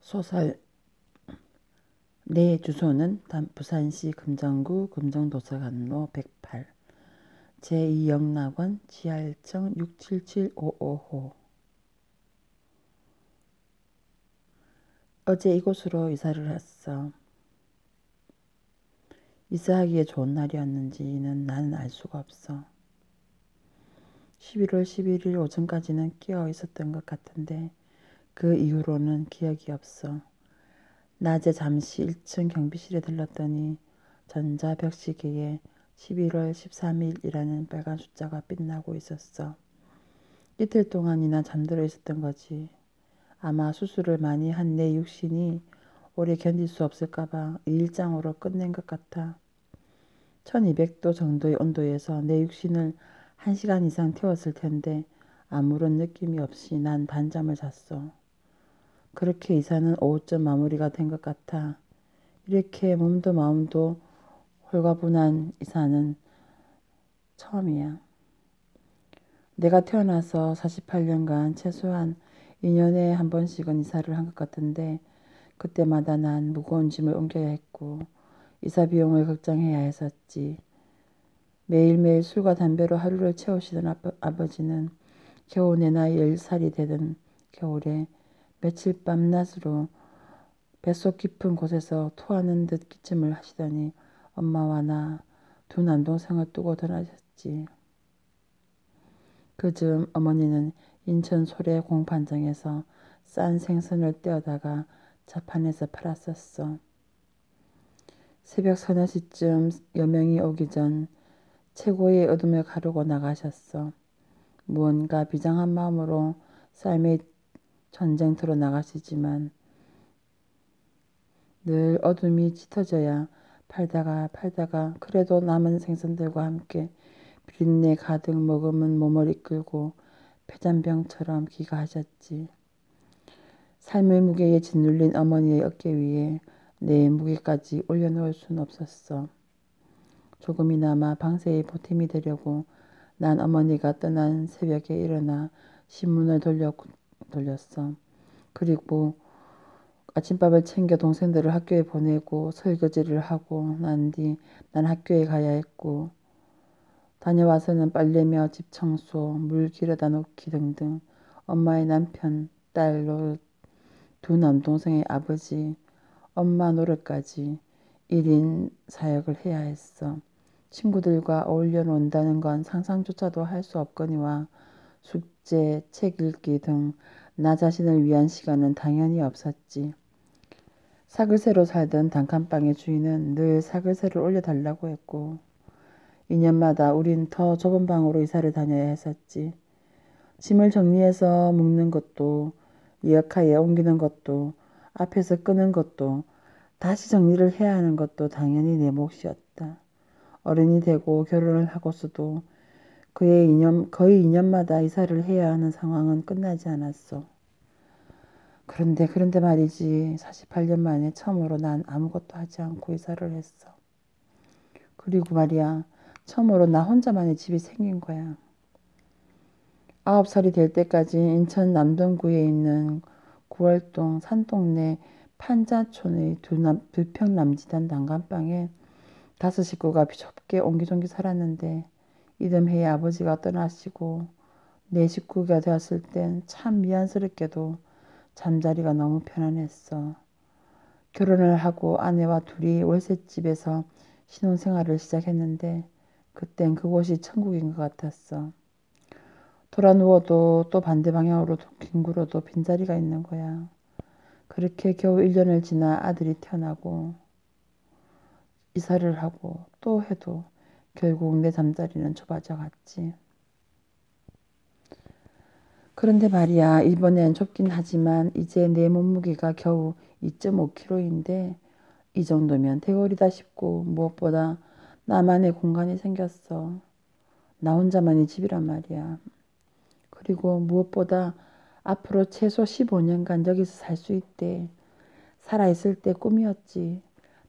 소설. 내 주소는 부산시 금정구 금정도서관로 108 제2영락원 지하1층 677-555호. 어제 이곳으로 이사를 했어. 이사하기에 좋은 날이었는지는 나는 알 수가 없어. 11월 11일 오전까지는 깨어 있었던 것 같은데 그 이후로는 기억이 없어. 낮에 잠시 1층 경비실에 들렀더니 전자벽시계에 11월 13일이라는 빨간 숫자가 빛나고 있었어. 이틀 동안이나 잠들어 있었던 거지. 아마 수술을 많이 한 내 육신이 오래 견딜 수 없을까봐 이 일장으로 끝낸 것 같아. 1200도 정도의 온도에서 내 육신을 1시간 이상 태웠을 텐데 아무런 느낌이 없이 난 반잠을 잤어. 그렇게 이사는 오후쯤 마무리가 된 것 같아. 이렇게 몸도 마음도 홀가분한 이사는 처음이야. 내가 태어나서 48년간 최소한 2년에 한 번씩은 이사를 한 것 같은데 그때마다 난 무거운 짐을 옮겨야 했고 이사 비용을 걱정해야 했었지. 매일매일 술과 담배로 하루를 채우시던 아버지는 겨우 내 나이 10살이 되던 겨울에 며칠 밤낮으로 뱃속 깊은 곳에서 토하는 듯 기침을 하시더니 엄마와 나 두 남동생을 두고 떠나셨지. 그즈음 어머니는 인천 소래 공판장에서 싼 생선을 떼어다가 자판에서 팔았었어. 새벽 서너 시쯤 여명이 오기 전 최고의 어둠을 가르고 나가셨어. 무언가 비장한 마음으로 삶의 전쟁터로 나가시지만 늘 어둠이 짙어져야 팔다가 그래도 남은 생선들과 함께 비린내 가득 머금은 몸을 이끌고 폐잔병처럼 귀가하셨지. 삶의 무게에 짓눌린 어머니의 어깨 위에 내 무게까지 올려놓을 순 없었어. 조금이나마 방세의 보탬이 되려고 난 어머니가 떠난 새벽에 일어나 신문을 돌렸어. 그리고 아침밥을 챙겨 동생들을 학교에 보내고 설거지를 하고 난 뒤 난 학교에 가야 했고 다녀와서는 빨래며 집 청소, 물 길어다 놓기 등등 엄마의 남편, 딸 노릇, 두 남동생의 아버지, 엄마 노릇까지 1인 사역을 해야 했어. 친구들과 어울려 논다는 건 상상조차도 할 수 없거니와 숙제, 책 읽기 등 나 자신을 위한 시간은 당연히 없었지. 사글세로 살던 단칸방의 주인은 늘 사글세를 올려달라고 했고 2년마다 우린 더 좁은 방으로 이사를 다녀야 했었지. 짐을 정리해서 묶는 것도 예약하에 옮기는 것도 앞에서 끄는 것도 다시 정리를 해야 하는 것도 당연히 내 몫이었다. 어른이 되고 결혼을 하고서도 거의 2년마다 이사를 해야 하는 상황은 끝나지 않았어. 그런데 말이지 48년 만에 처음으로 난 아무것도 하지 않고 이사를 했어. 그리고 말이야 처음으로 나 혼자만의 집이 생긴 거야. 9살이 될 때까지 인천 남동구에 있는 구월동 산동네 판자촌의 두 평 남지단 난간방에 5 식구가 좁게 옹기종기 살았는데 이듬해에 아버지가 떠나시고 4 식구가 되었을 땐 참 미안스럽게도 잠자리가 너무 편안했어. 결혼을 하고 아내와 둘이 월세집에서 신혼생활을 시작했는데 그땐 그곳이 천국인 것 같았어. 돌아 누워도 또 반대 방향으로 뒹굴어도 빈자리가 있는 거야. 그렇게 겨우 1년을 지나 아들이 태어나고 이사를 하고 또 해도 결국 내 잠자리는 좁아져 갔지. 그런데 말이야 이번엔 좁긴 하지만 이제 내 몸무게가 겨우 2.5kg인데 이 정도면 대궐이다 싶고 무엇보다 나만의 공간이 생겼어. 나 혼자만의 집이란 말이야. 그리고 무엇보다 앞으로 최소 15년간 여기서 살 수 있대. 살아있을 때 꿈이었지.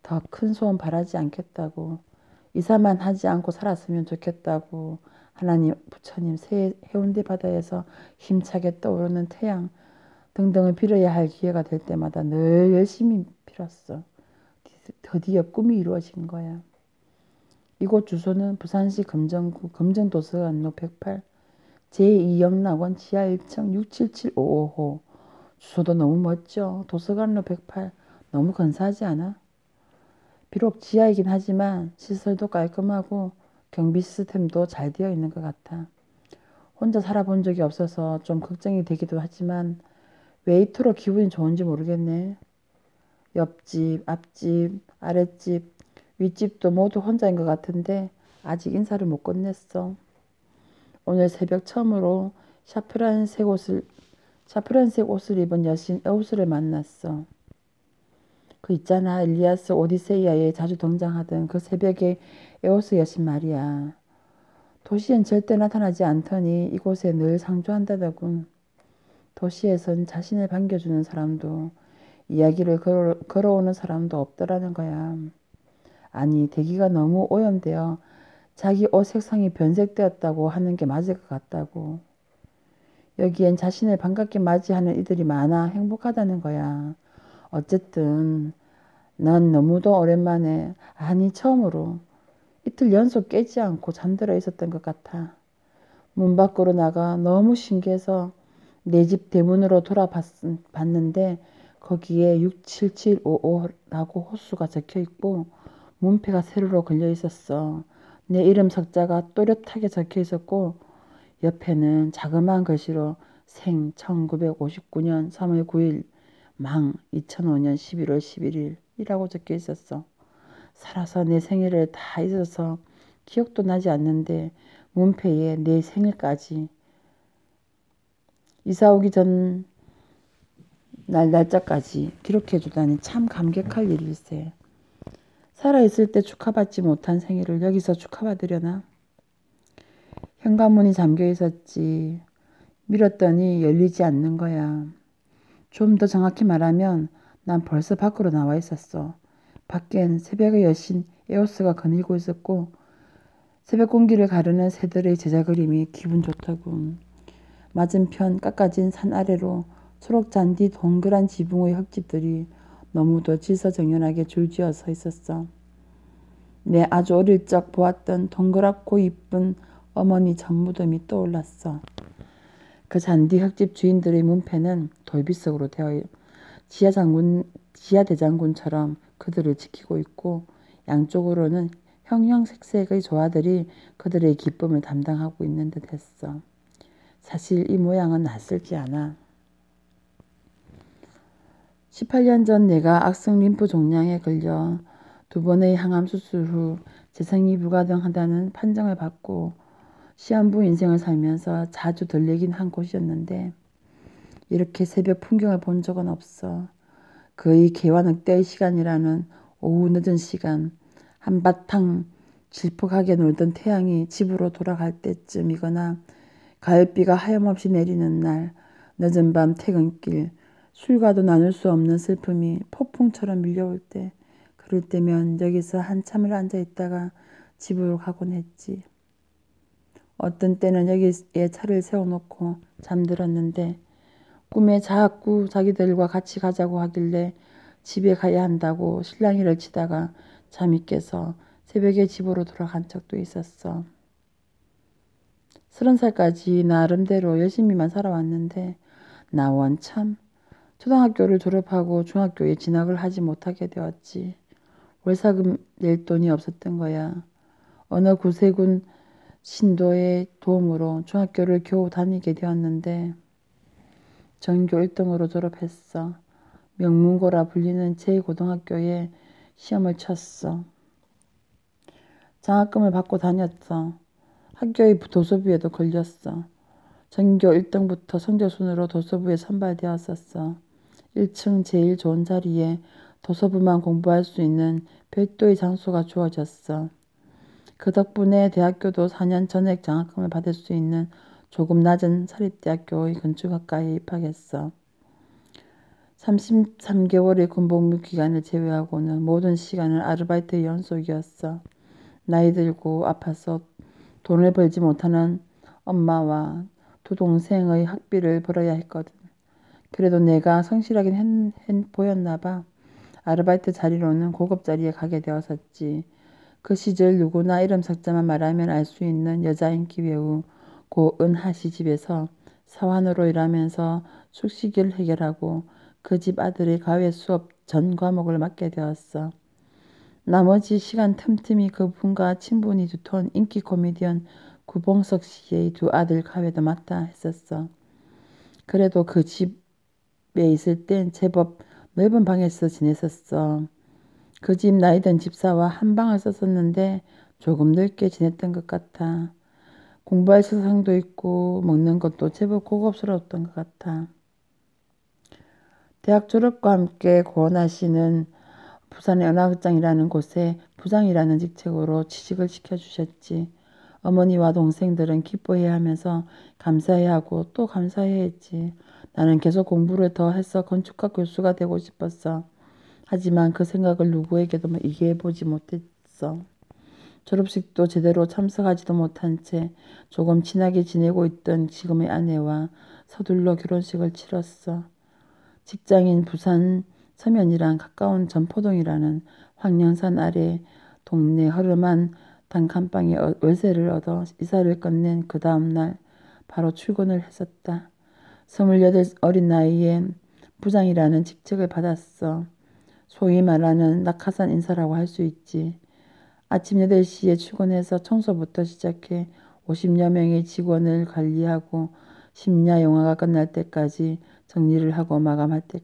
더 큰 소원 바라지 않겠다고. 이사만 하지 않고 살았으면 좋겠다고. 하나님, 부처님, 해운대 바다에서 힘차게 떠오르는 태양. 등등을 빌어야 할 기회가 될 때마다 늘 열심히 빌었어. 드디어 꿈이 이루어진 거야. 이곳 주소는 부산시 금정구 금정도서관로 108 제2영락원 지하 1층 677-555호. 주소도 너무 멋져. 도서관로 108 너무 근사하지 않아? 비록 지하이긴 하지만 시설도 깔끔하고 경비 시스템도 잘 되어 있는 것 같아. 혼자 살아본 적이 없어서 좀 걱정이 되기도 하지만 왜 이토록 기분이 좋은지 모르겠네. 옆집, 앞집, 아랫집, 윗집도 모두 혼자인 것 같은데 아직 인사를 못 건넸어. 오늘 새벽 처음으로 샤프란색 옷을 입은 여신 에오스를 만났어. 그 있잖아, 일리아스 오디세이아에 자주 등장하던 그 새벽의 에오스 여신 말이야. 도시엔 절대 나타나지 않더니 이곳에 늘 상주한다더군. 도시에선 자신을 반겨주는 사람도 이야기를 걸어오는 사람도 없더라는 거야. 아니, 대기가 너무 오염되어 자기 옷 색상이 변색되었다고 하는 게 맞을 것 같다고. 여기엔 자신을 반갑게 맞이하는 이들이 많아 행복하다는 거야. 어쨌든 난 너무도 오랜만에, 아니 처음으로 이틀 연속 깨지 않고 잠들어 있었던 것 같아. 문 밖으로 나가 너무 신기해서 내 집 대문으로 돌아봤는데 거기에 67755라고 호수가 적혀 있고 문패가 세로로 걸려 있었어. 내 이름 석자가 또렷하게 적혀 있었고 옆에는 자그마한 글씨로 생 1959년 3월 9일 망 2005년 11월 11일이라고 적혀 있었어. 살아서 내 생일을 다 잊어서 기억도 나지 않는데 문패에 내 생일까지 이사 오기 전 날짜까지 기록해 주다니 참 감격할 일일세. 살아있을 때 축하받지 못한 생일을 여기서 축하받으려나? 현관문이 잠겨 있었지. 밀었더니 열리지 않는 거야. 좀 더 정확히 말하면 난 벌써 밖으로 나와 있었어. 밖엔 새벽의 여신 에오스가 거닐고 있었고 새벽 공기를 가르는 새들의 제자 그림이 기분 좋더군. 맞은편 깎아진 산 아래로 초록 잔디 동그란 지붕의 흙집들이 너무도 질서정연하게 줄지어 서 있었어. 내 아주 어릴 적 보았던 동그랗고 이쁜 어머니 정무덤이 떠올랐어. 그 잔디 흙집 주인들의 문패는 돌비석으로 되어 지하 대장군처럼 그들을 지키고 있고 양쪽으로는 형형색색의 조화들이 그들의 기쁨을 담당하고 있는 듯 했어. 사실 이 모양은 낯설지 않아. 18년 전 내가 악성 림프 종양에 걸려 2번의 항암 수술 후 재생이 불가능하다는 판정을 받고 시한부 인생을 살면서 자주 들리긴 한 곳이었는데 이렇게 새벽 풍경을 본 적은 없어. 거의 개와 늑대의 시간이라는 오후 늦은 시간, 한바탕 질퍽하게 놀던 태양이 집으로 돌아갈 때쯤이거나 가을비가 하염없이 내리는 날, 늦은 밤 퇴근길, 술과도 나눌 수 없는 슬픔이 폭풍처럼 밀려올 때, 그럴 때면 여기서 한참을 앉아 있다가 집으로 가곤 했지. 어떤 때는 여기에 차를 세워놓고 잠들었는데 꿈에 자꾸 자기들과 같이 가자고 하길래 집에 가야 한다고 실랑이를 치다가 잠이 깨서 새벽에 집으로 돌아간 적도 있었어. 30살까지 나름대로 열심히만 살아왔는데 나 원참 초등학교를 졸업하고 중학교에 진학을 하지 못하게 되었지. 월사금 낼 돈이 없었던 거야. 어느 구세군 신도의 도움으로 중학교를 겨우 다니게 되었는데 전교 1등으로 졸업했어. 명문고라 불리는 제2고등학교에 시험을 쳤어. 장학금을 받고 다녔어. 학교의 도서부에도 걸렸어. 전교 1등부터 성적순으로 도서부에 선발되었었어. 1층 제일 좋은 자리에 도서부만 공부할 수 있는 별도의 장소가 주어졌어. 그 덕분에 대학교도 4년 전액 장학금을 받을 수 있는 조금 낮은 사립대학교의 건축학과에 입학했어. 33개월의 군복무 기간을 제외하고는 모든 시간은 아르바이트 연속이었어. 나이 들고 아파서 돈을 벌지 못하는 엄마와 두 동생의 학비를 벌어야 했거든. 그래도 내가 성실하긴 보였나 봐. 아르바이트 자리로는 고급 자리에 가게 되었었지. 그 시절 누구나 이름 석자만 말하면 알 수 있는 여자 인기 배우 고은하씨 집에서 사환으로 일하면서 숙식을 해결하고 그 집 아들의 가외 수업 전 과목을 맡게 되었어. 나머지 시간 틈틈이 그분과 친분이 두터운 인기 코미디언 구봉석 씨의 두 아들 가외도 맡아 했었어. 그래도 그 집에 있을 땐 제법 넓은 방에서 지냈었어. 그 집 나이든 집사와 한 방을 썼었는데 조금 넓게 지냈던 것 같아. 공부할 세상도 있고 먹는 것도 제법 고급스러웠던 것 같아. 대학 졸업과 함께 고은하 씨는 부산의 은하극장이라는 곳에 부장이라는 직책으로 취직을 시켜주셨지. 어머니와 동생들은 기뻐해야 하면서 감사해야 하고 또 감사해야 했지. 나는 계속 공부를 더 해서 건축학 교수가 되고 싶었어. 하지만 그 생각을 누구에게도 얘기해보지 못했어. 졸업식도 제대로 참석하지도 못한 채 조금 친하게 지내고 있던 지금의 아내와 서둘러 결혼식을 치렀어. 직장인 부산 서면이랑 가까운 전포동이라는 황령산 아래 동네 허름한 단칸방에 월세를 얻어 이사를 끝낸 그 다음 날 바로 출근을 했었다. 28 어린 나이에 부장이라는 직책을 받았어. 소위 말하는 낙하산 인사라고 할 수 있지. 아침 8시에 출근해서 청소부터 시작해 50여 명의 직원을 관리하고 심야 영화가 끝날 때까지 정리를 하고 마감할 때까지